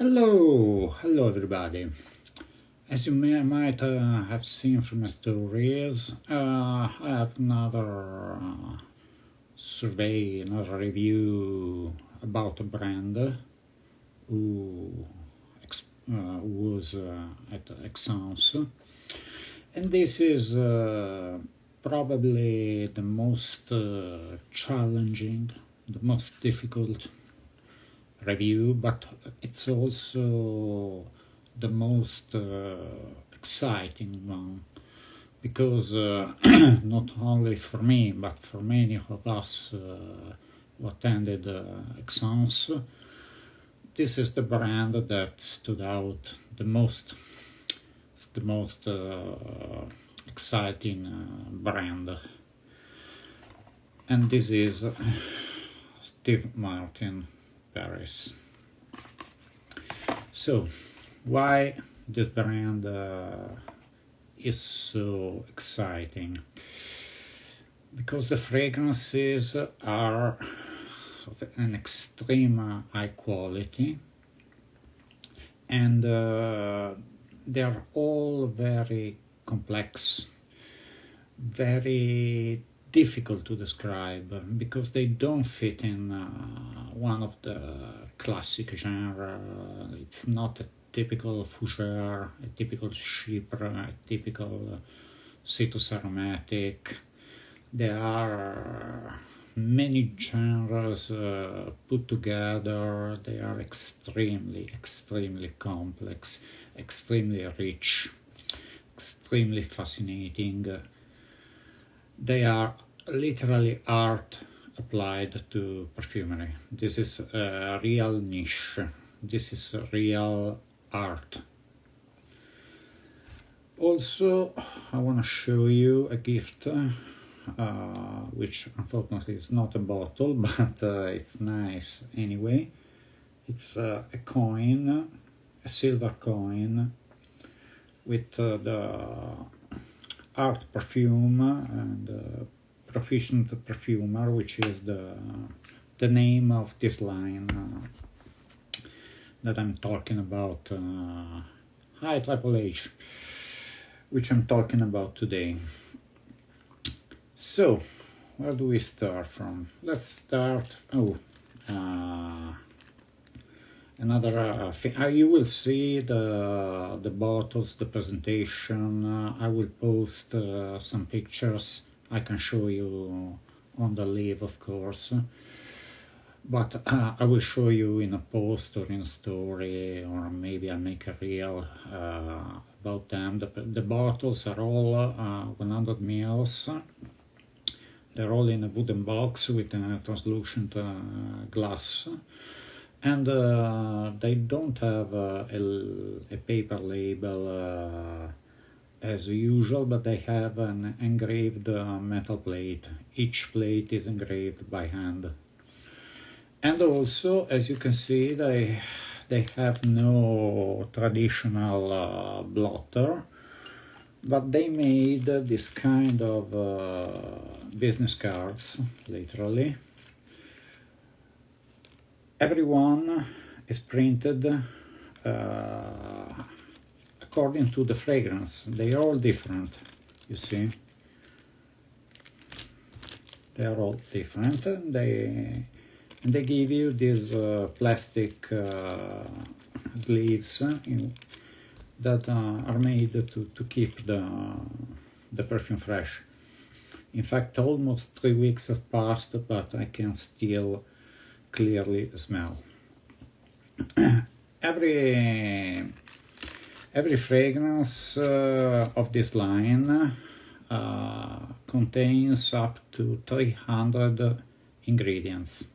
Hello everybody. As you might have seen from my stories, I have another survey, another review about a brand who was at Exams. And this is probably the most challenging, the most difficult review, but it's also the most exciting one because not only for me but for many of us who attended exams, this is the brand that stood out the most. It's the most exciting brand, and this is Steve Martin Paris. So, why this brand is so exciting? Because the fragrances are of an extreme high quality, and they are all very complex, very difficult to describe because they don't fit in one of the classic genre. It's not a typical fougere, a typical chypre, a typical citrus aromatic. There are many genres put together. They are extremely complex, extremely rich, extremely fascinating. They are literally art applied to perfumery. This is a real niche. This is real art. Also, I want to show you a gift, which unfortunately is not a bottle, but it's nice anyway. It's a coin, a silver coin, with the art perfume and proficient perfumer, which is the name of this line that I'm talking about. Hi Triple H, which I'm talking about today. So, where do we start from? Let's start. Another thing, you will see the bottles, the presentation. I will post some pictures. I can show you on the live, of course, but I will show you in a post or in a story, or maybe I'll make a reel about them. The bottles are all 100 mils. They're all in a wooden box with a translucent glass. And they don't have a paper label as usual, but they have an engraved metal plate. Each plate is engraved by hand. And also, as you can see, they have no traditional blotter, but they made this kind of business cards, literally. Everyone is printed according to the fragrance. They are all different, you see. They are all different. They give you these plastic sleeves that are made to keep the perfume fresh. In fact, almost 3 weeks have passed, but I can still clearly smell. Every fragrance of this line contains up to 300 ingredients.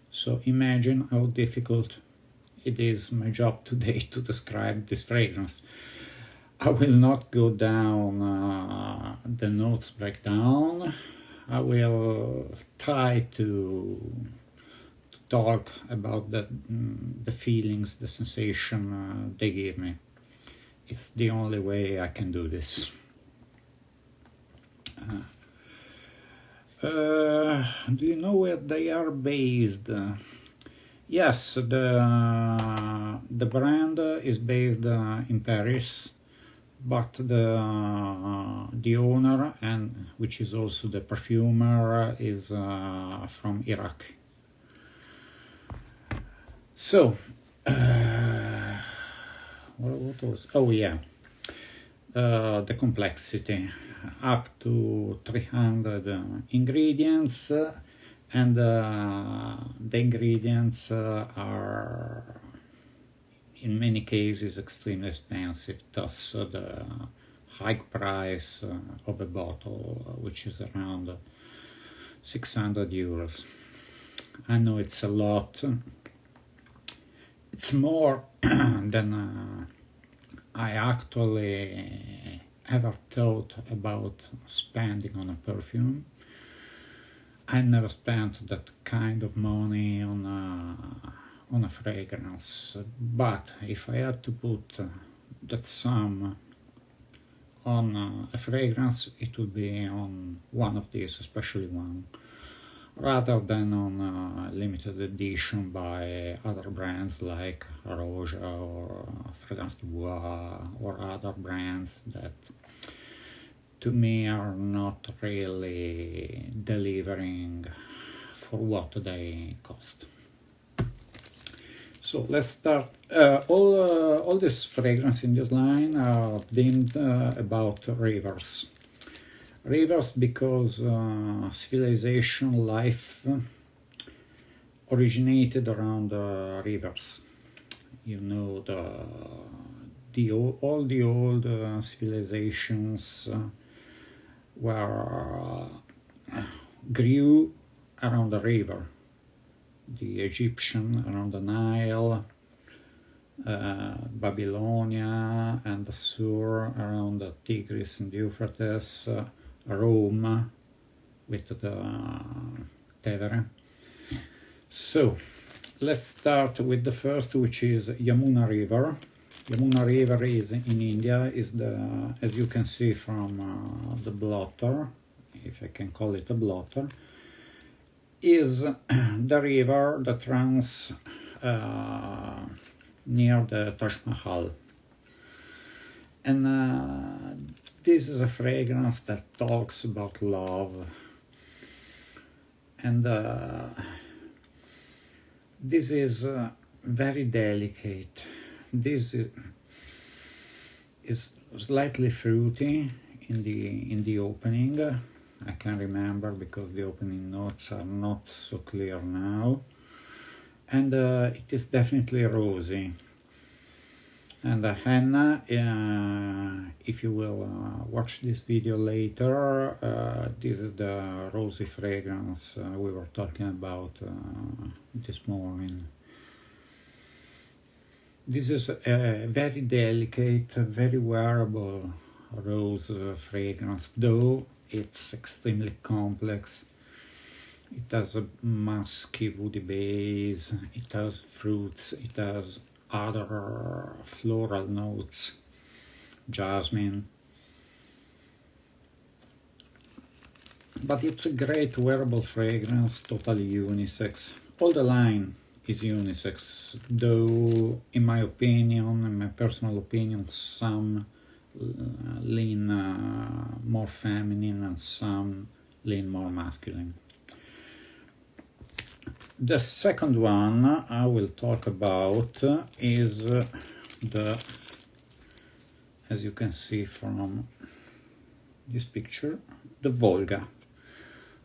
So imagine how difficult it is my job today to describe this fragrance. I will not go down the notes breakdown. I will try to talk about the feelings, the sensation they give me. It's the only way I can do this. Do you know where they are based? Yes, the The brand is based in Paris, but the owner, and which is also the perfumer, is from Iraq. So, what was? Oh yeah, the complexity, up to 300 ingredients, and the ingredients are in many cases extremely expensive, thus the high price of a bottle, which is around 600 euros. I know it's a lot. It's more than I actually ever thought about spending on a perfume. I never spent that kind of money on a fragrance, but if I had to put that sum on a fragrance, it would be on one of these, especially one, rather than on a limited edition by other brands like Roja or Fragrance du Bois or other brands that to me are not really delivering for what they cost. So let's start. All these fragrances in this line are themed about rivers. Rivers because civilization life originated around rivers. You know, all the old civilizations grew around the river. The Egyptian around the Nile, Babylonia and Asura around the Tigris and Euphrates, Rome with the Tevere. So let's start with the first, which is Yamuna River. Yamuna River is in India, is the, as you can see from the blotter, if I can call it a blotter, is the river that runs near the Taj Mahal. And this is a fragrance that talks about love. And this is very delicate. This is slightly fruity in the opening. I can remember because the opening notes are not so clear now. And it is definitely rosy. And henna, if you will watch this video later, this is the rosy fragrance we were talking about this morning. This is a very delicate, very wearable rose fragrance, though it's extremely complex. It has a musky, woody base, it has fruits, it has other floral notes, jasmine. But it's a great wearable fragrance, totally unisex. All the line is unisex, though in my opinion, in my personal opinion, some lean more feminine and some lean more masculine. The second one I will talk about is as you can see from this picture, the Volga.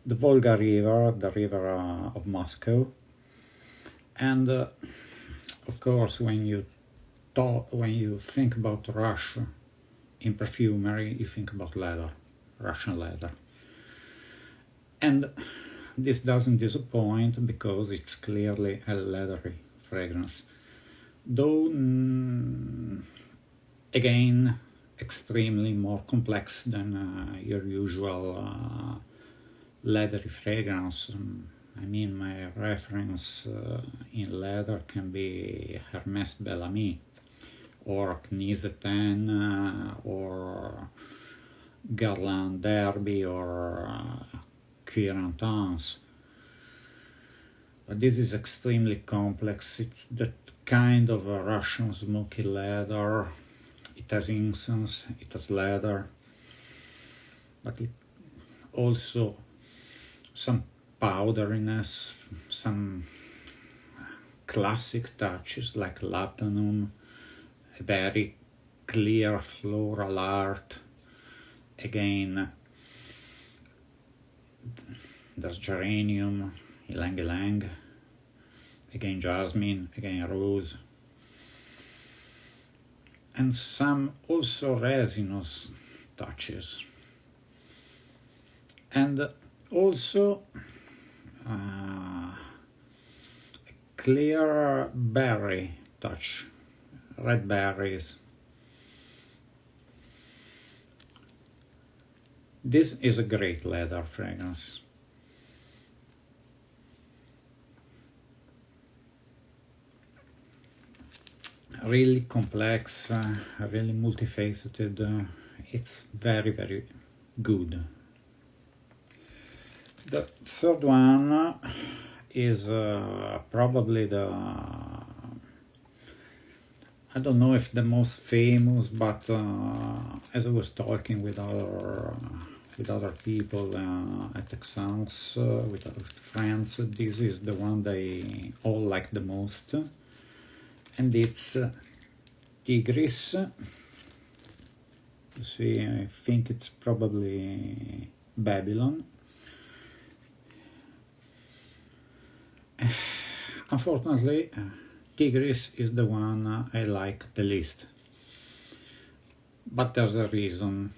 The Volga River, the river of Moscow. And of course, when you think about Russia in perfumery, you think about leather, Russian leather. And this doesn't disappoint because it's clearly a leathery fragrance. Though, again, extremely more complex than your usual leathery fragrance. I mean, my reference in leather can be Hermès Bellamy, or Knizetin, or Guerlain Derby, or Cuir Intense. But this is extremely complex. It's that kind of a Russian smoky leather. It has incense, it has leather, but it also some powderiness, some classic touches like labdanum, a very clear floral art. Again, there's geranium, ylang ylang, again jasmine, again rose, and some also resinous touches, and also a clear berry touch, red berries. This is a great leather fragrance. Really complex, really multifaceted. It's very, very good. The third one is probably I don't know if the most famous, but as I was talking with other people at Texans, with other friends, this is the one they all like the most, and it's Tigris. You see, I think it's probably Babylon. Unfortunately, Tigris is the one I like the least, but there's a reason.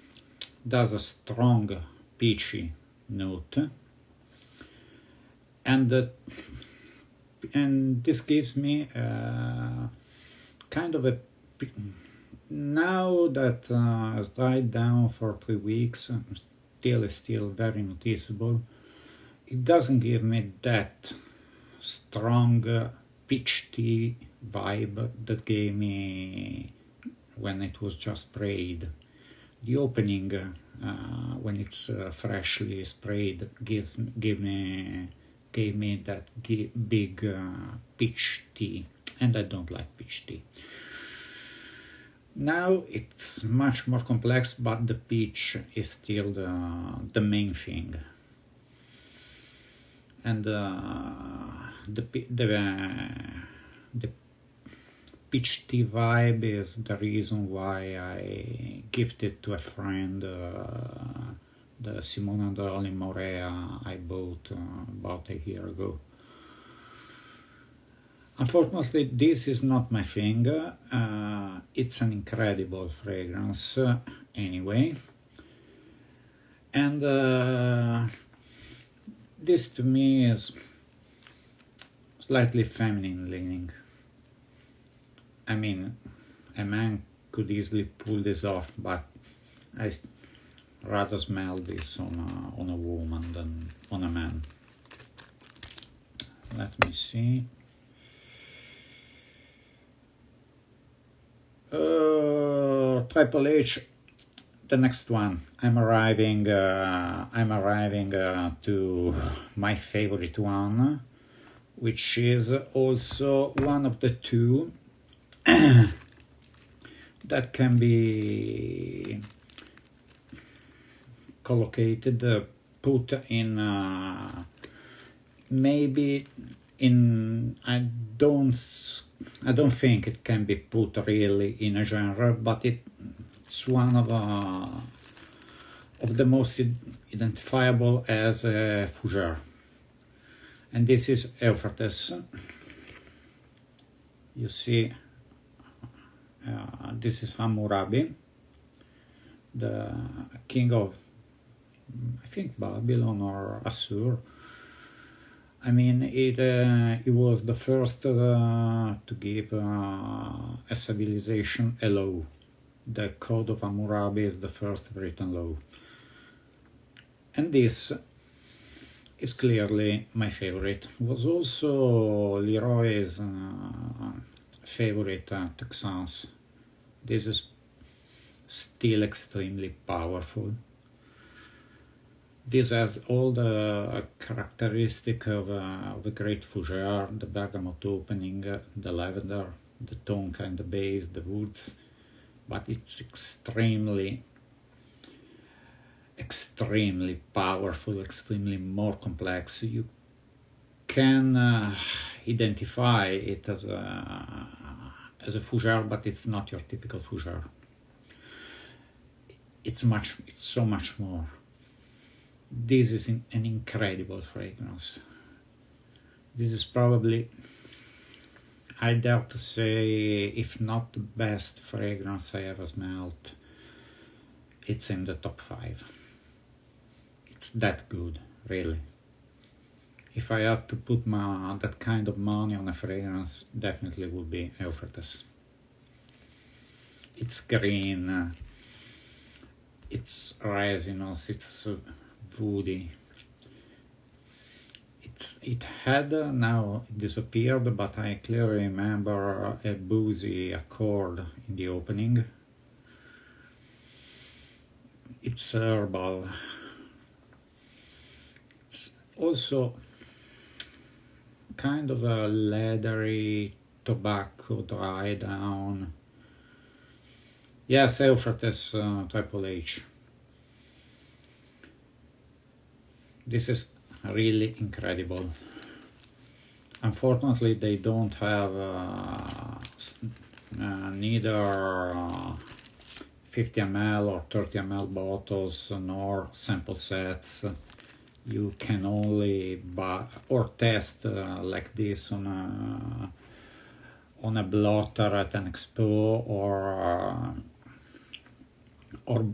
There's a strong peachy note, and this gives me kind of a, now that has died down for 3 weeks, still very noticeable. It doesn't give me that strong peach tea vibe that gave me when it was just sprayed. The opening, when it's freshly sprayed, gave me that big peach tea, and I don't like peach tea. Now it's much more complex, but the peach is still the main thing. And the peach tea vibe is the reason why I gifted to a friend the Simona Dorli Morea I bought about a year ago. Unfortunately, this is not my thing. It's an incredible fragrance anyway. And this to me is slightly feminine leaning. I mean, a man could easily pull this off, but I rather smell this on a woman than on a man. Let me see. Triple H, the next one. I'm arriving to my favorite one, which is also one of the two that can be collocated, put in maybe in, I don't think it can be put really in a genre, but it's one of the most identifiable as a fougere, and this is Euphrates. You see, this is Hammurabi, the king of, I think, Babylon or Asura. I mean, it was the first to give a civilization a law. The Code of Hammurabi is the first written law. And this is clearly my favorite. It was also Leroy's favorite Texans. This is still extremely powerful. This has all the characteristic of a great fougere, the bergamot opening, the lavender, the tonka and the base, the woods, but it's extremely powerful, extremely more complex. You can identify it as a fougere, but it's not your typical fougere. It's so much more. This is an incredible fragrance. This is probably, I dare to say, if not the best fragrance I ever smelled, it's in the top 5. It's that good, really. If I had to put that kind of money on a fragrance, definitely would be Euphrates. It's green, it's resinous, it's woody. It had, now it disappeared, but I clearly remember a boozy accord in the opening. It's herbal. It's also kind of a leathery tobacco dry down. Yes, Euphrates Triple H. This is really incredible. Unfortunately, they don't have neither 50 ml or 30 ml bottles nor sample sets. You can only buy or test like this on a blotter at an expo, or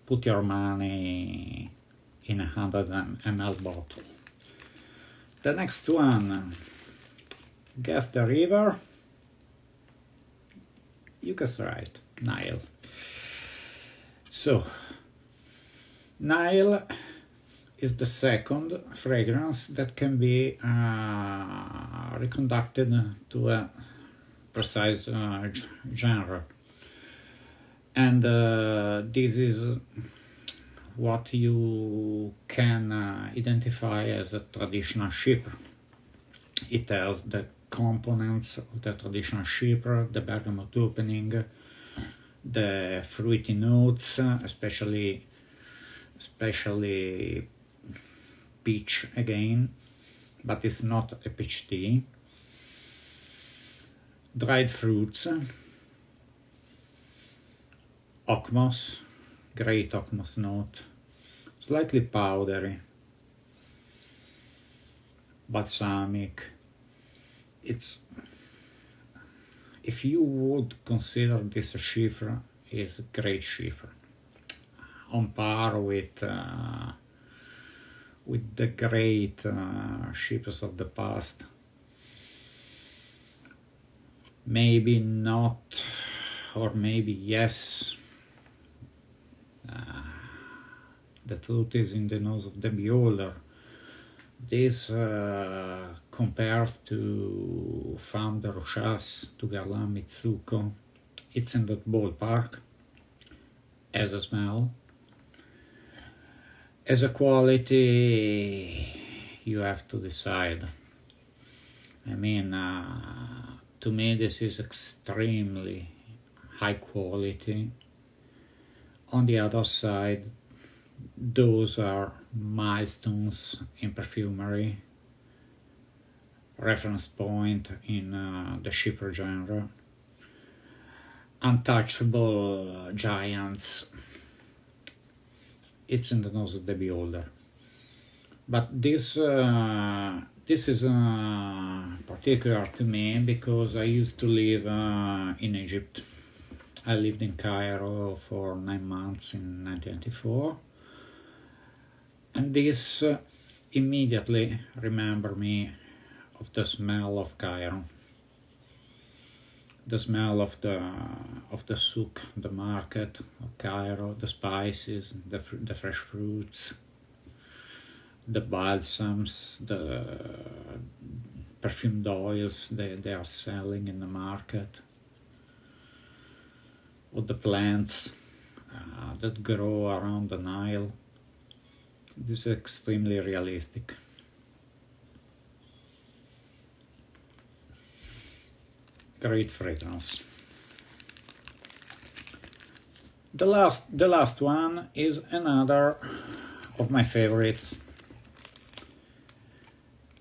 put your money in 100 ml bottle. The next one, guess the river. You guessed right, Nile. So, Nile is the second fragrance that can be reconducted to a precise genre. And this is what you can identify as a traditional shipper. It has the components of the traditional shipper, the bergamot opening, the fruity notes, especially peach again, but it's not a peach tea. Dried fruits, ockmos, great ockmos note, slightly powdery, balsamic. It's, if you would consider this a schiffer, is a great schiffer, on par with the great shippers of the past. Maybe not, or maybe yes. The truth is in the nose of the beholder. This compared to Femme de Rochas, to Guerlain Mitsuko, it's in that ballpark as a smell. As a quality, you have to decide. I mean, to me this is extremely high quality. On the other side, those are milestones in perfumery, reference point in the shipper genre, untouchable giants. It's in the nose of the beholder. But this is particular to me because I used to live in Egypt. I lived in Cairo for 9 months in 1994, and this immediately remember me of the smell of Cairo, the smell of the souk, the market of Cairo, the spices, the fresh fruits, the balsams, the perfumed oils they are selling in the market, or the plants that grow around the Nile. This is extremely realistic. Great fragrance. The last one is another of my favorites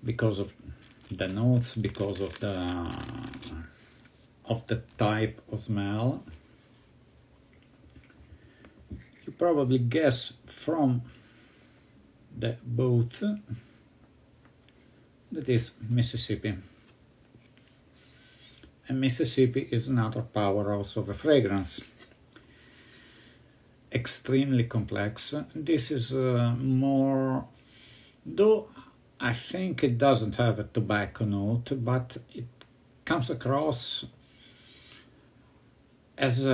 because of the notes, because of the type of smell. You probably guess from the both that is Mississippi. And Mississippi is another powerhouse of a fragrance. Extremely complex. This is more, though I think it doesn't have a tobacco note, but it comes across as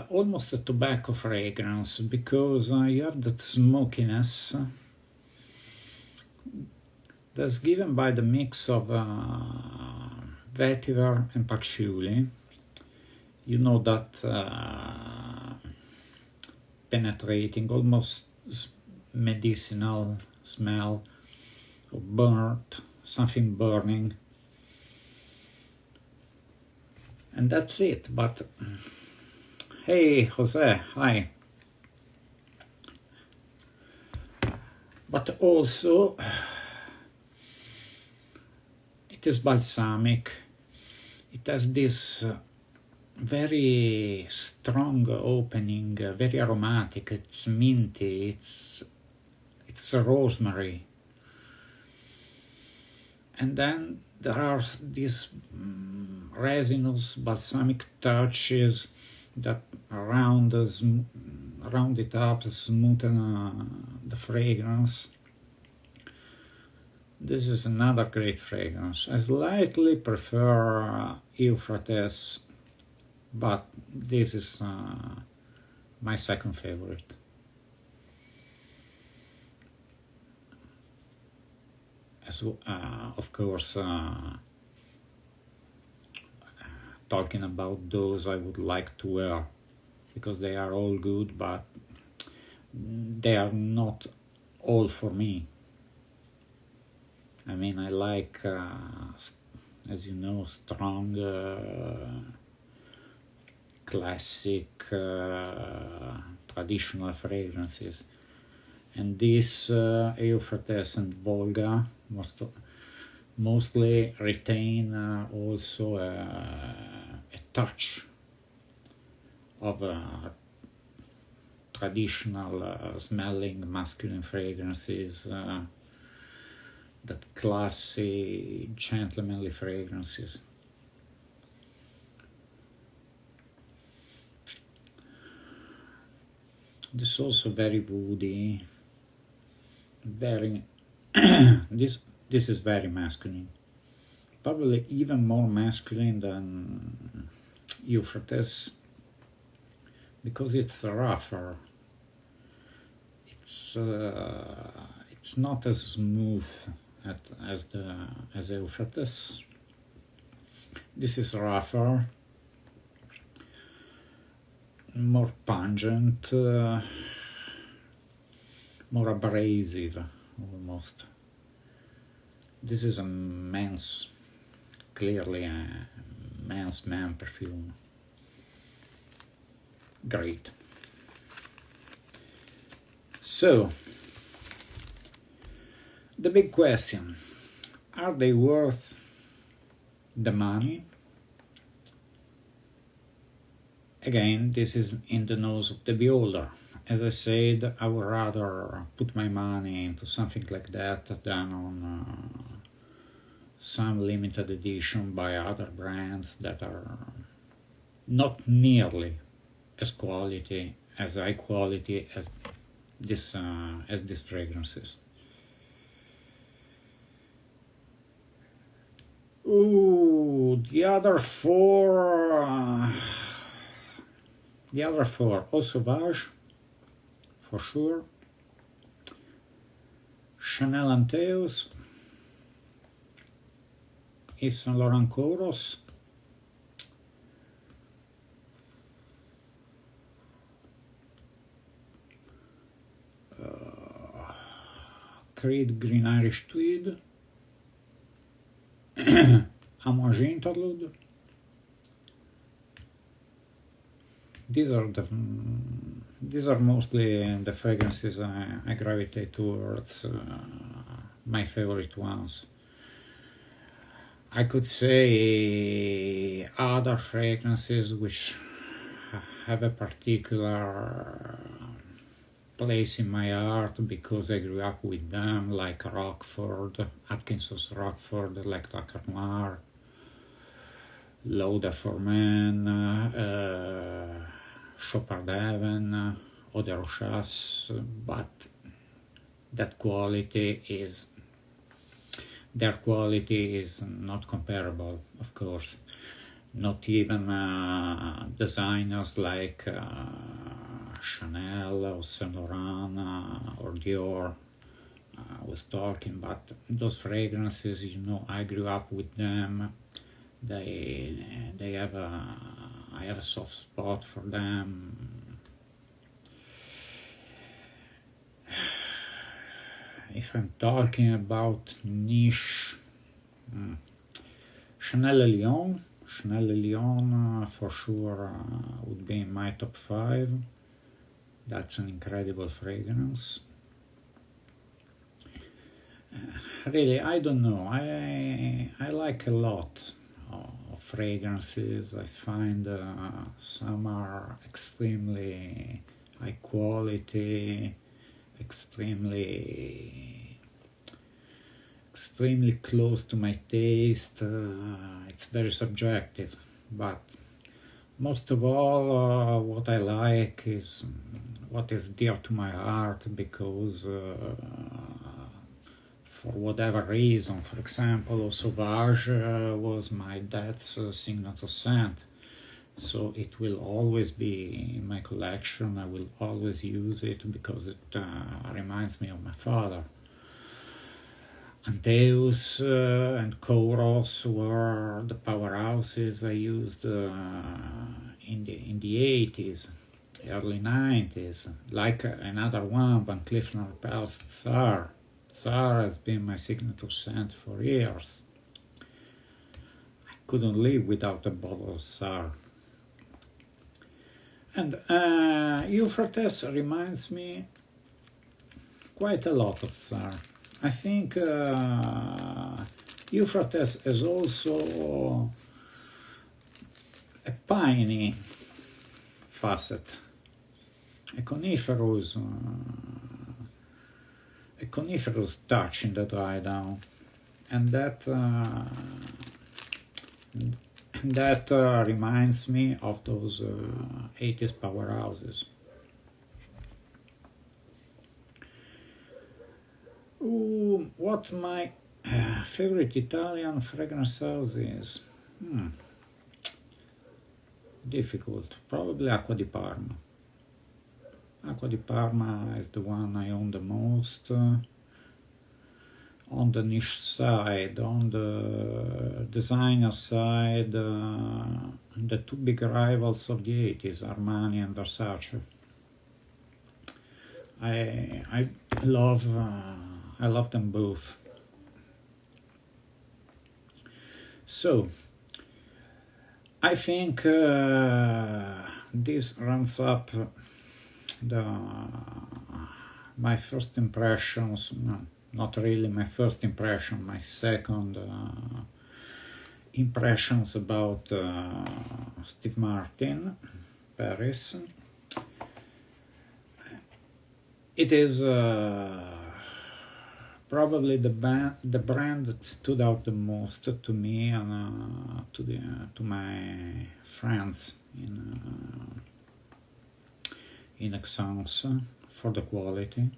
almost a tobacco fragrance, because you have that smokiness that's given by the mix of vetiver and patchouli. You know that penetrating, almost medicinal smell of burnt, something burning. And that's it. But hey, Jose, hi. But also it is balsamic. It has this very strong opening, very aromatic. It's minty. It's a rosemary. And then there are these resinous balsamic touches that round it up, smoothen the fragrance. This is another great fragrance. I slightly prefer Euphrates, but this is my second favorite. As, of course, talking about those I would like to wear, because they are all good, but they are not all for me. I mean, I like, as you know, strong, classic, traditional fragrances. And this Euphrates and Volga mostly retain also a touch of traditional smelling masculine fragrances, that classy, gentlemanly fragrances. This is also very woody, very this is very masculine, probably even more masculine than Euphrates, because it's rougher. It's not as smooth as Euphrates. This is rougher, more pungent, more abrasive almost. This is clearly a man's man perfume. Great. So, the big question, are they worth the money? Again, this is in the nose of the beholder. As I said, I would rather put my money into something like that than on some limited edition by other brands that are not nearly as high quality as these fragrances. Ooh, the other four, Eau Sauvage, for sure, Chanel Anteus, Yves Saint Laurent Coros, Creed Green Irish Tweed, Amouage Interlude. These are mostly the fragrances I gravitate towards, my favorite ones. I could say other fragrances which have a particular place in my heart because I grew up with them, like Rockford, Atkinson's Rockford, Leclerc Noir, Lauder for Men, Chopard Heaven, Eau de Rochas, but their quality is not comparable, of course. Not even designers like Chanel or Saint Laurent or Dior was talking, but those fragrances, I grew up with them. They have I have a soft spot for them. If I'm talking about niche, Chanel Lion for sure would be in my top 5. That's an incredible fragrance. Really, I don't know. I like a lot of fragrances. I find some are extremely high quality, extremely close to my taste. It's very subjective, but most of all, what I like is what is dear to my heart, because for whatever reason, for example, Eau Sauvage was my dad's signature scent, so it will always be in my collection. I will always use it because it reminds me of my father. Antaeus and Kouros were the powerhouses I used in the 80s, early 90s. Like another one, Van Cleef & Arpels Tsar. Tsar has been my signature scent for years. I couldn't live without a bottle of Tsar. And Euphrates reminds me quite a lot of Tsar. I think Euphrates is also a piney facet, a coniferous touch in the dry down, and that reminds me of those 80s powerhouses. What my favorite Italian fragrance house is? Difficult. Probably Acqua di Parma. Acqua di Parma is the one I own the most. On the niche side, on the designer side, the two big rivals of the 80s, Armani and Versace. I love them both. So I think this rounds up my first impressions. No, not really my first impression, my second impressions about Steve Martin, Paris. It is probably the brand that stood out the most to me and to my friends in Aix-en-Provence, for the quality,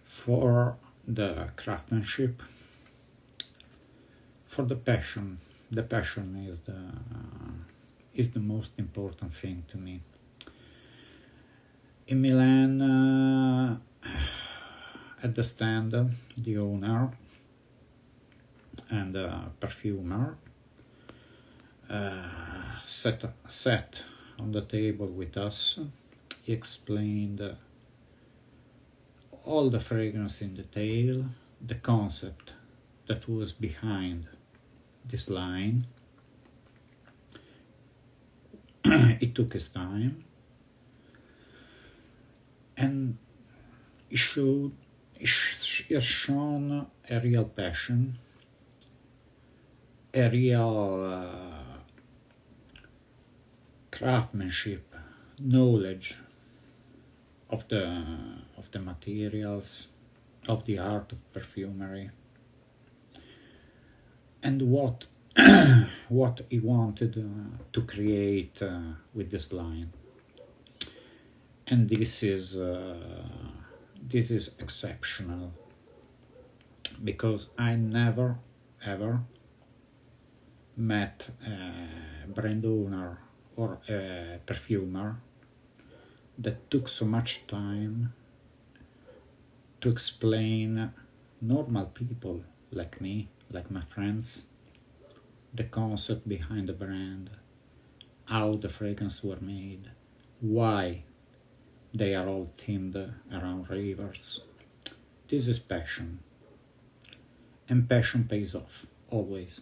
for the craftsmanship, for the passion. The passion is the most important thing to me. In Milan, at the stand, the owner and perfumer sat on the table with us. He explained all the fragrance in detail, the concept that was behind this line. It took his time, and he has shown a real passion, a real craftsmanship, knowledge of the materials, of the art of perfumery, and what what he wanted to create with this line. And this is exceptional, because I never ever met a brand owner or a perfumer that took so much time to explain normal people like me, like my friends, the concept behind the brand, how the fragrances were made, why they are all themed around rivers. This is passion, and passion pays off, always.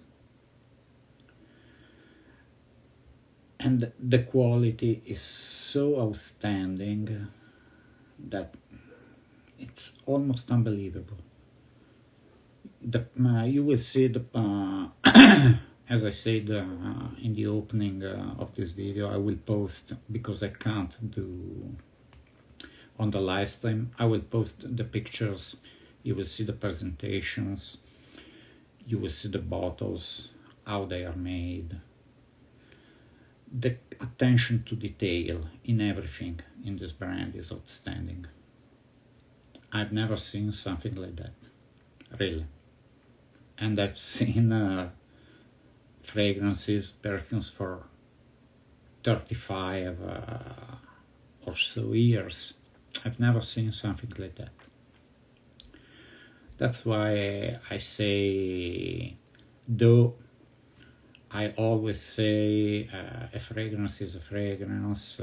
And the quality is so outstanding that it's almost unbelievable. You will see as I said in the opening of this video, I will post, because I can't do on the live stream, I will post the pictures. You will see the presentations, you will see the bottles, how they are made. The attention to detail in everything in this brand is outstanding. I've never seen something like that, really. And I've seen fragrances, perfumes for 35 or so years. I've never seen something like that. That's why I say, though I always say a fragrance is a fragrance,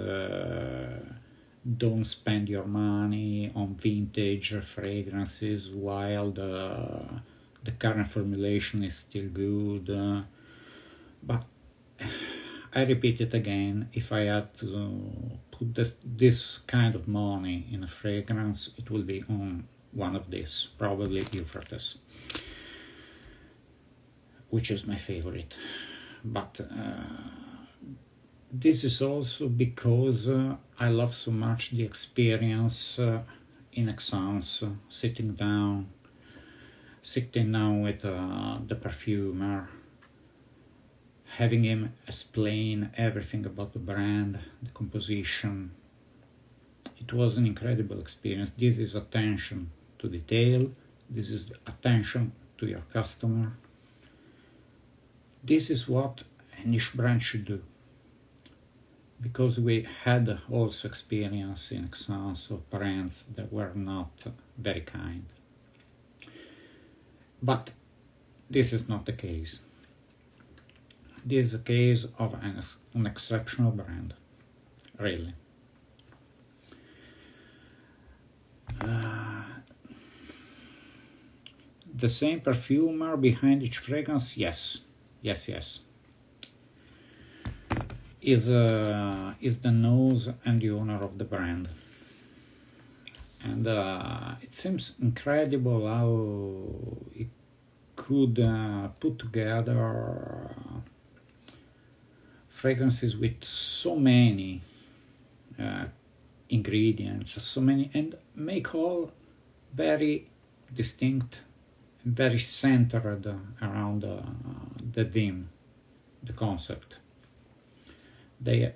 don't spend your money on vintage fragrances while the current formulation is still good. But I repeat it again, if I had to put this kind of money in a fragrance, it will be on one of these, probably Euphrates, which is my favorite. But this is also because I love so much the experience in Exans, sitting down with the perfumer, having him explain everything about the brand, the composition. It was an incredible experience. This is attention to detail. This is attention to your customer. This is what a niche brand should do. Because we had also experience in Exans of brands that were not very kind. But this is not the case. This is a case of an exceptional brand, really. The same perfumer behind each fragrance, yes. Is the nose and the owner of the brand. And it seems incredible how it could put together fragrances with so many ingredients, so many, and make all very distinct, very centered around the theme, the concept. They,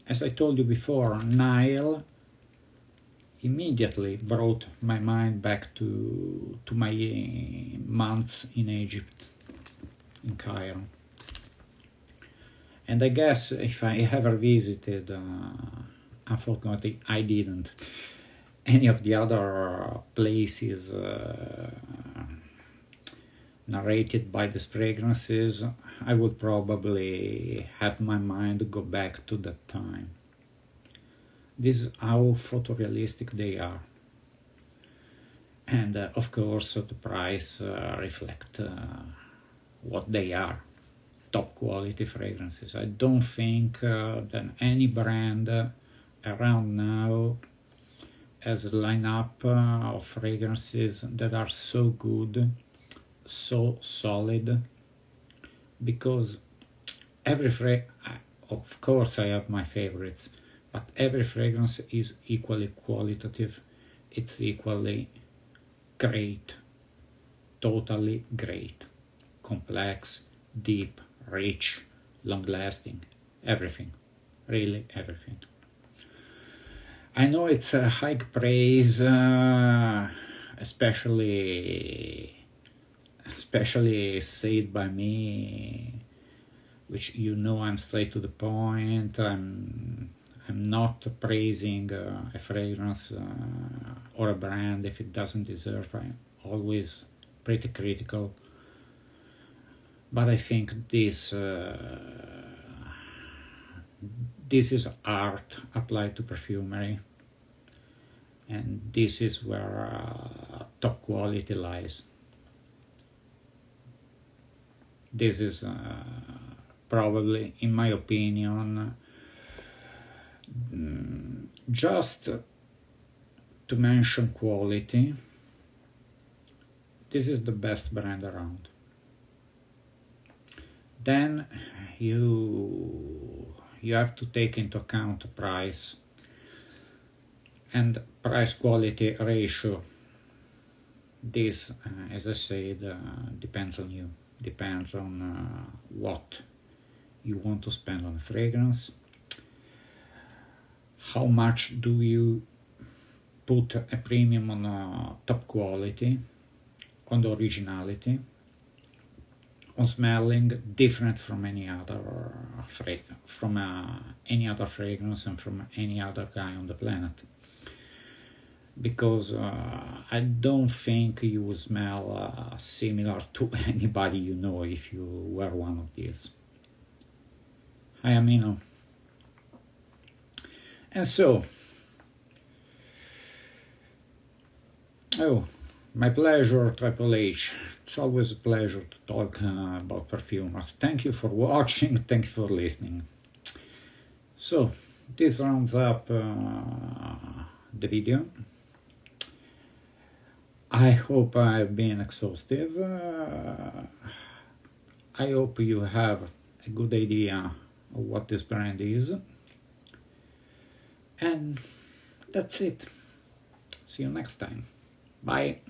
as I told you before, Nile immediately brought my mind back to my months in Egypt, in Cairo. And I guess if I ever visited, unfortunately I didn't, any of the other places narrated by these fragrances, I would probably have my mind go back to that time. This is how photorealistic they are. And of course the price reflect what they are, top quality fragrances. I don't think that any brand around now has a lineup of fragrances that are so good, so solid, because of course I have my favorites, but every fragrance is equally qualitative, it's equally great, totally great, complex, deep, rich, long-lasting, everything, really everything. I know it's a high praise, especially said by me, which you know I'm straight to the point. I'm not praising a fragrance or a brand if it doesn't deserve. I'm always pretty critical. But I think this is art applied to perfumery, and this is where top quality lies. This is probably, in my opinion, just to mention quality, this is the best brand around. Then you have to take into account price and price quality ratio. This, as I said, depends on you, depends on what you want to spend on a fragrance, how much do you put a premium on top quality, on the originality, on smelling different from any other any other fragrance and from any other guy on the planet. Because I don't think you will smell similar to anybody you know if you wear one of these. Hi Amino. And so, my pleasure, Triple H. It's always a pleasure to talk about perfumers. Thank you for watching, thank you for listening. So, this rounds up the video. I hope I've been exhaustive. I hope you have a good idea of what this brand is. And that's it. See you next time. Bye.